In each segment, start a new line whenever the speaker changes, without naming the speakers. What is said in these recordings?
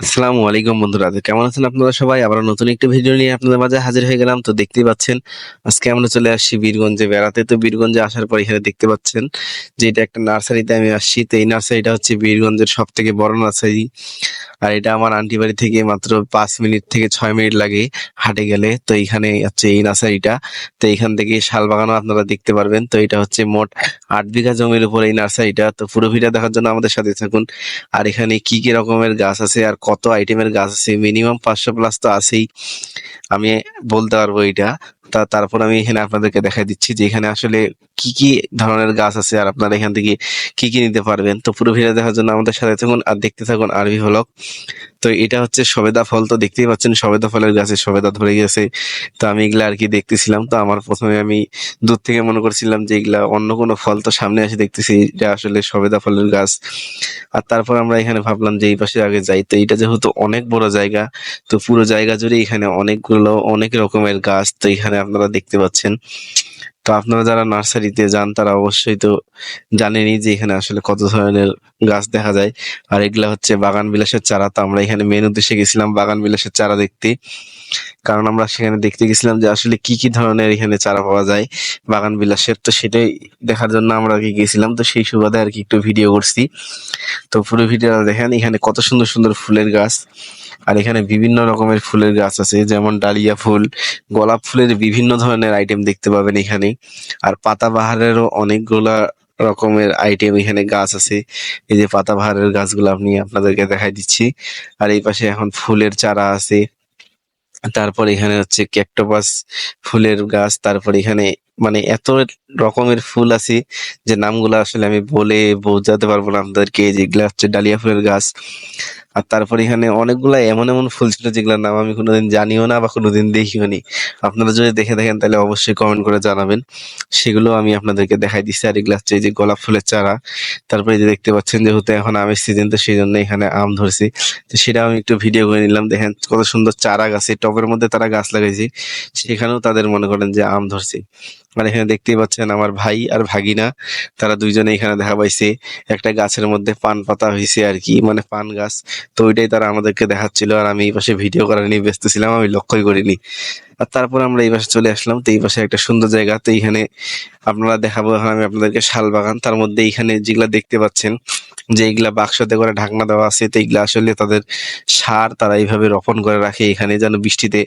আসসালামু আলাইকুম বন্ধুরা, তো কেমন আছেন আপনারা সবাই? আবার নতুন একটি ভিডিও নিয়ে আপনাদের মাঝে হাজির হয়ে গেলাম। তো দেখতেই পাচ্ছেন আজকে আমরা চলে আসছি বীরগঞ্জে বেড়াতে। তো বীরগঞ্জে আসার পর এখানে দেখতে পাচ্ছেন যে এটা একটা নার্সারিতে আমি আসছি। তো এই নার্সারিটা হচ্ছে বীরগঞ্জের সব থেকে বড় নার্সারি। আর এটা আমার আন্টি বাড়ি থেকে মাত্র 5 মিনিট থেকে 6 মিনিট লাগে হাঁটে গেলে। তো এইখানে হচ্ছে এই নার্সারিটা। তো এইখান থেকে শাল বাগানও আপনারা দেখতে পারবেন। তো এটা হচ্ছে মোট 8 বিঘা জমির উপর এই নার্সারিটা। তো পুরো ভিডিও দেখার জন্য আমাদের সাথে থাকুন। আর এখানে কি কি রকমের গাছ আছে আর কত আইটেমের গাছ আছে, মিনিমাম 500 প্লাস তো আছেই, আমি বলতে পারবো এটা। তারপর আমি এখানে আপনাদেরকে দেখাই দিচ্ছি যে এখানে আসলে কি কি ধরনের গাছ আছে আর আপনারা এখান থেকে কি কি নিতে পারবেন। তো পুরো ভিডিও দেখার জন্য আমাদের সাথে থাকুন আর দেখতে থাকুন আরবি ভ্লগ। তো এটা হচ্ছে সবেদা ফল। তো দেখতেই পাচ্ছেন সবেদা ফলের গাছে সবেদা ধরে গেছে। তো আমি এগুলা আর কি দেখতেছিলাম। তো আমার প্রথমে আমি দূর থেকে মনে করছিলাম যে এগুলা অন্য কোনো ফল, তো সামনে এসে দেখতেছি এটা আসলে সবেদা ফলের গাছ। আর তারপর আমরা এখানে ভাবলাম যে এই পাশে আগে যাই। তো এটা যেহেতু অনেক বড় জায়গা, তো পুরো জায়গা জুড়ে এখানে অনেক রকমের গাছ তো এখানে আপনারা দেখতে পাচ্ছেন। তো আপনারা যারা নার্সারিতে যান তারা অবশ্যই তো জানেনই যে এখানে আসলে কত ধরনের গাছ দেখা যায়। আর এগুলা হচ্ছে বাগান বিলাসের চারা। তো আমরা এখানে মেন উদ্দেশ্যে গেছিলাম বাগান বিলাসের চারা দেখতে। কারণ আমরা সেখানে দেখতে গেছিলাম যে আসলে কি কি ধরনের এখানে চারা পাওয়া যায় বাগান বিলাসের। তো সেটাই দেখার জন্য আমরা আর কি গেছিলাম। তো সেই সুবাদে আর কি একটু ভিডিও করছি। তো পুরো ভিডিও দেখেন, এখানে কত সুন্দর সুন্দর ফুলের গাছ। আর এখানে বিভিন্ন রকমের ফুলের গাছ আছে, যেমন ডালিয়া ফুল, গোলাপ ফুলের বিভিন্ন ধরনের আইটেম দেখতে পাবেন এখানে। আর পাতাবাহারেরও অনেকগুলা রকমের আইটেম এখানে গাছ আছে। এই যে পাতাবাহারের গাছগুলো আপনি আপনাদেরকে দেখাই দিচ্ছি। আর এই পাশে এখন ফুলের চারা আছে। তারপর এখানে হচ্ছে ক্যাকটাস ফুলের গাছ। তারপর এখানে মানে এত রকমের ফুল আছে যে নামগুলো আসলে আমি বলে বোঝাতে পারবো না আপনাদেরকে। যেগুলা হচ্ছে ডালিয়া ফুলের গাছ। আর তারপর এখানে অনেকগুলা এমন এমন ফুল ছিল যেগুলোর নাম আমি কোনোদিন জানিও না বা কোনোদিন দেখিও নি। আপনারা যদি দেখে থাকেন তাহলে অবশ্যই কমেন্ট করে জানাবেন। সেগুলো আমি আপনাদেরকে দেখাই দিচ্ছি। আর এগুলা হচ্ছে এই যে গোলাপ ফুলের চারা। তারপরে এই যে দেখতে পাচ্ছেন যেহেতু এখন আমের সিজন, তো সেই জন্য এখানে আম ধরছে। তো সেটা আমি একটু ভিডিও করে নিলাম। দেখেন কত সুন্দর চারা গাছে টবের মধ্যে তারা গাছ লাগাইছে, সেখানেও তাদের মনে করেন যে আম ধরছে। মানে এখানে দেখতেই পাচ্ছেন আমার ভাই আর ভাগিনা, তারা দুইজনে এখানে দেখা পাইছে একটা গাছের মধ্যে পান পাতা হয়েছে আর কি, মানে পান গাছ। তো ওইটাই তারা আমাদেরকে দেখাচ্ছিল আর আমি এই পাশে ভিডিও করা নিয়ে ব্যস্ত ছিলাম, আমি লক্ষ্যই করিনি। আর তারপর আমরা এই পাশে চলে আসলাম। তো এই পাশে একটা সুন্দর জায়গা। তো এইখানে আপনারা দেখাবো এখন আমি আপনাদেরকে শাল বাগান। তার মধ্যে এইখানে যেগুলা দেখতে পাচ্ছেন যে এইগুলা বাক্সতে করে ঢাকনা দেওয়া আছে, তো এইগুলা আসলে তাদের সার তারা এইভাবে রোপণ করে রাখে এখানে, যেন বৃষ্টিতে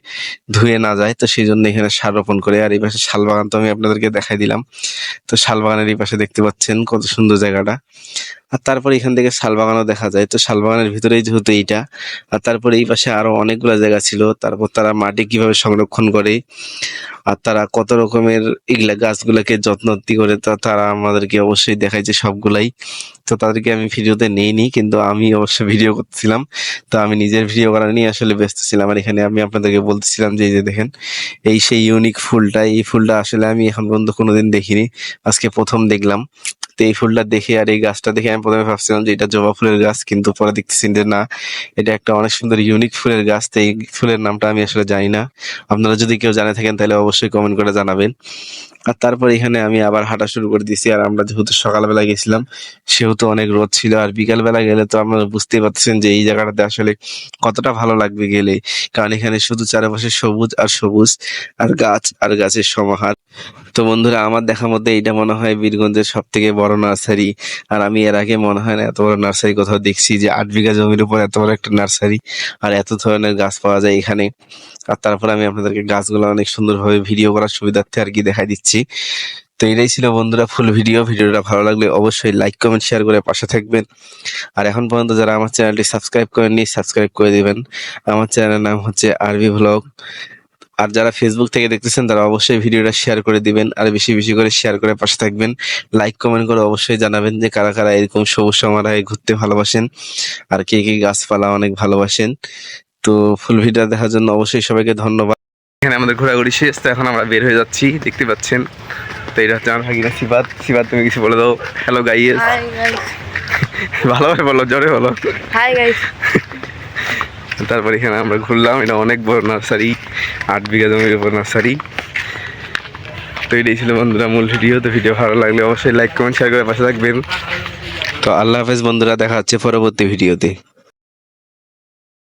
ধুয়ে না যায়। তো সেই জন্য এখানে সার রোপণ করে। আর এই পাশে শাল বাগান তো আমি আপনাদেরকে দেখাই দিলাম। তো শাল বাগানের এই পাশে দেখতে পাচ্ছেন কত সুন্দর জায়গাটা। আর তারপর এখান থেকে শালবাগানও দেখা যায়। তো শালবাগানের ভিতরেই যেহেতু এইটা। আর তারপরে এই পাশে আরো অনেকগুলা জায়গা ছিল। তারপর তারা মাটি কিভাবে সংরক্ষণ করে আর তারা কত রকমের এগুলা গাছগুলাকে যত্নতি করে, তা তারা আমাদেরকে অবশ্যই দেখায় যে সবগুলাই। তো তাদেরকে আমি ভিডিওতে নেইনি, কিন্তু আমি অবশ্য ভিডিও করতেছিলাম। তো আমি নিজের ভিডিও করা নিয়ে আসলে ব্যস্ত ছিলাম। আর এখানে আমি আপনাদেরকে বলতেছিলাম যে এই যে দেখেন এই সেই ইউনিক ফুলটা, এই ফুলটা আসলে আমি এখন পর্যন্ত কোনোদিন দেখিনি, আজকে প্রথম দেখলাম। তো এই ফুলটা দেখে আর এই গাছটা দেখে আমি প্রথমে ভাবছিলাম যে এটা জবা ফুলের গাছ, কিন্তু পরে দেখতেছি যে না, এটা একটা অনেক সুন্দর ইউনিক ফুলের গাছ। তো এই ফুলের নামটা আমি আসলে জানি না। আপনারা যদি কেউ জানে থাকেন তাহলে অবশ্যই কমেন্ট করে জানাবেন। আর তারপর এখানে আমি আবার হাঁটা শুরু করে দিয়েছি। আর আমরা যেহেতু সকালবেলা গেছিলাম সেহেতু অনেক রোদ ছিল, আর বিকাল বেলা গেলে তো আপনারা বুঝতেই পারছেন যে এই জায়গাটাতে আসলে কতটা ভালো লাগবে গেলে। কারণ এখানে শুধু চারপাশে সবুজ আর সবুজ, আর গাছ আর গাছের সমাহার। তো বন্ধুরা, আমার দেখার মধ্যে এইটা মনে হয় বীরগঞ্জের সব থেকে বড় নার্সারি। আর আমি এর আগে মনে হয় না এত বড় নার্সারি কোথাও দেখছি, যে 8 বিঘা জমির উপর এত বড় একটা নার্সারি আর এত ধরনের গাছ পাওয়া যায় এখানে। আর তারপর আমি আপনাদেরকে গাছগুলো অনেক সুন্দরভাবে ভিডিও করার সুবিধার্থে আর কি দেখাই দিচ্ছি। তো এটাই ছিল বন্ধুরা ফুল ভিডিও। ভিডিওটা ভালো লাগলে অবশ্যই লাইক কমেন্ট শেয়ার করে পাশে থাকবেন। আর এখন পর্যন্ত যারা আমার চ্যানেলটি সাবস্ক্রাইব করেননি সাবস্ক্রাইব করে দিবেন। আমার চ্যানেলের নাম হচ্ছে আরবি ভ্লগ। আর যারা ফেসবুক থেকে দেখতেছেন তারা অবশ্যই ভিডিওটা শেয়ার করে দিবেন, আর বেশি বেশি করে শেয়ার করে পাশে থাকবেন। লাইক কমেন্ট করে অবশ্যই জানাবেন যে কারা কারা এরকম সবুজ সমারোহে ঘুরতে ভালোবাসেন আর কে কে গাছপালা অনেক ভালোবাসেন। তো ফুল ভিডিও দেখার জন্য অবশ্যই সবাইকে ধন্যবাদ। এখানে আমাদের ঘোরাঘুরি শেষ, তো এখন আমরা বের হয়ে যাচ্ছি, দেখতে পাচ্ছেন। তো এটা হচ্ছে আমার ভাগিনা সিবাত। সিবাত, তুমি কিছু বলে দাও। Hello guys. ভালোভাবে বলো, জোরে বলো। Hi guys. তারপর এখানে আমরা ঘুরলাম। এটা অনেক বড় নার্সারি, 8 বিঘা জমির উপর নার্সারি। তো এটাই ছিল বন্ধুরা মূল ভিডিও। তো ভিডিও ভালো লাগলে অবশ্যই লাইক কমেন্ট শেয়ার করে পাশে থাকবেন। তো আল্লাহ হাফেজ বন্ধুরা, দেখা হচ্ছে পরবর্তী ভিডিওতে।